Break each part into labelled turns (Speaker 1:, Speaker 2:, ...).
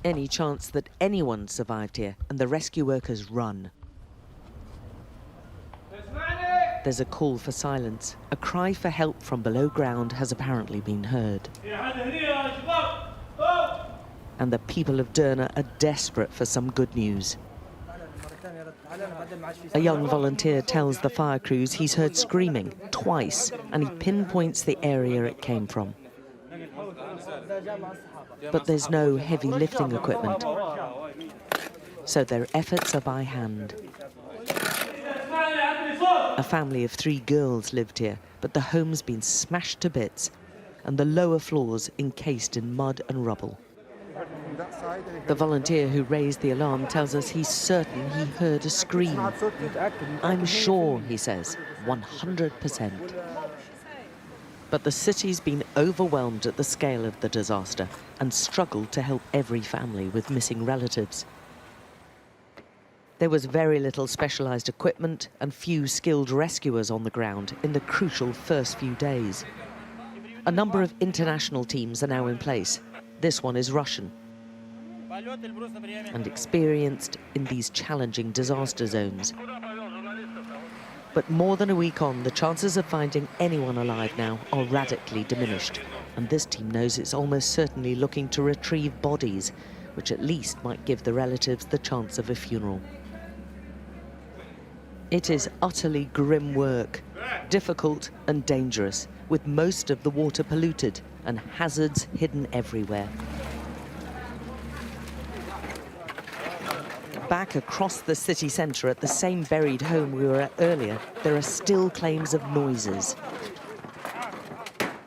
Speaker 1: Any chance that anyone survived here, and the rescue workers run. There's a call for silence. A cry for help from below ground has apparently been heard. And the people of Derna are desperate for some good news. A young volunteer tells the fire crews he's heard screaming twice, and he pinpoints the area it came from. But there's no heavy lifting equipment, so their efforts are by hand. A family of 3 girls lived here, but the home's been smashed to bits and the lower floors encased in mud and rubble. The volunteer who raised the alarm tells us he's certain he heard a scream. I'm sure, he says, 100%. But the city's been overwhelmed at the scale of the disaster and struggled to help every family with missing relatives. There was very little specialised equipment and few skilled rescuers on the ground in the crucial first few days. A number of international teams are now in place. This one is Russian and experienced in these challenging disaster zones. But more than a week on, the chances of finding anyone alive now are radically diminished. And this team knows it's almost certainly looking to retrieve bodies, which at least might give the relatives the chance of a funeral. It is utterly grim work, difficult and dangerous, with most of the water polluted and hazards hidden everywhere. Back across the city centre at the same buried home we were at earlier, there are still claims of noises.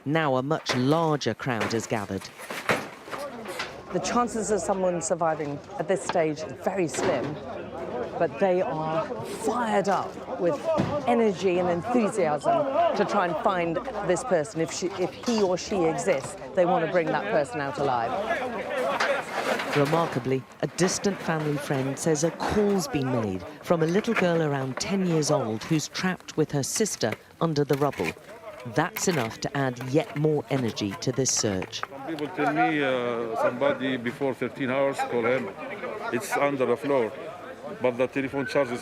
Speaker 1: Now a much larger crowd has gathered.
Speaker 2: The chances of someone surviving at this stage are very slim, but they are fired up with energy and enthusiasm to try and find this person. If he or she exists, they want to bring that person out alive.
Speaker 1: Remarkably, a distant family friend says a call's been made from a little girl around 10 years old who's trapped with her sister under the rubble. That's enough to add yet more energy to this search.
Speaker 3: People tell me somebody before 13 hours call him. It's under the floor, but the telephone charge is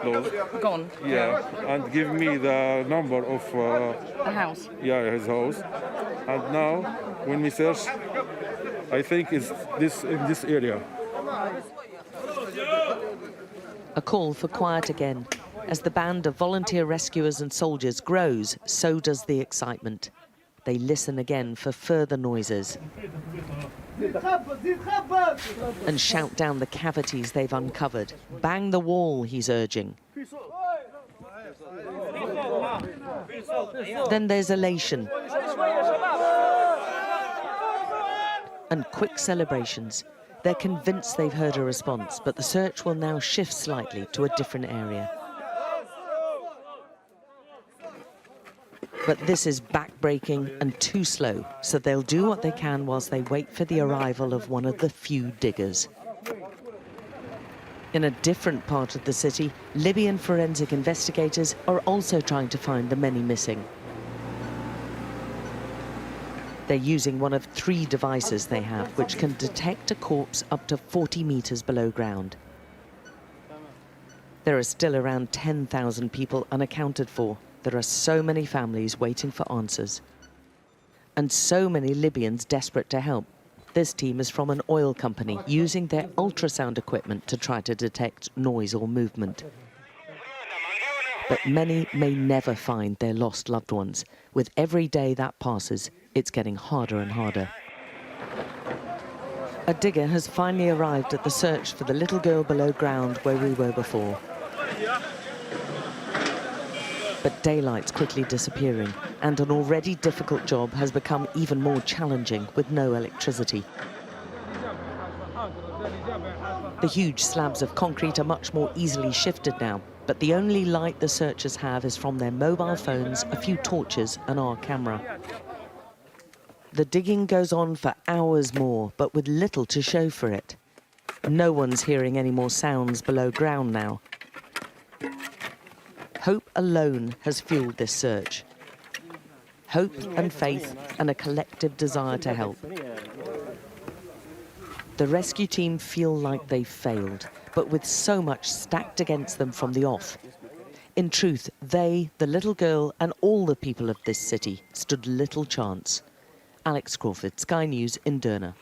Speaker 3: closed.
Speaker 2: Gone?
Speaker 3: Yeah, and give me the number of...
Speaker 2: the house?
Speaker 3: Yeah, his house. And now, when we search, I think it's in this area.
Speaker 1: A call for quiet again. As the band of volunteer rescuers and soldiers grows, so does the excitement. They listen again for further noises and shout down the cavities they've uncovered. Bang the wall, he's urging. Then there's elation and quick celebrations. They're convinced they've heard a response, but the search will now shift slightly to a different area. But this is back-breaking and too slow, so they'll do what they can whilst they wait for the arrival of one of the few diggers. In a different part of the city, Libyan forensic investigators are also trying to find the many missing. They're using one of 3 devices they have, which can detect a corpse up to 40 meters below ground. There are still around 10,000 people unaccounted for. There are so many families waiting for answers. And so many Libyans desperate to help. This team is from an oil company using their ultrasound equipment to try to detect noise or movement. But many may never find their lost loved ones. With every day that passes, it's getting harder and harder. A digger has finally arrived at the search for the little girl below ground where we were before. But daylight's quickly disappearing, and an already difficult job has become even more challenging with no electricity. The huge slabs of concrete are much more easily shifted now, but the only light the searchers have is from their mobile phones, a few torches, and our camera. The digging goes on for hours more, but with little to show for it. No one's hearing any more sounds below ground now. Hope alone has fueled this search. Hope and faith and a collective desire to help. The rescue team feel like they failed, but with so much stacked against them from the off. In truth, they, the little girl, and all the people of this city stood little chance. Alex Crawford, Sky News in Derna.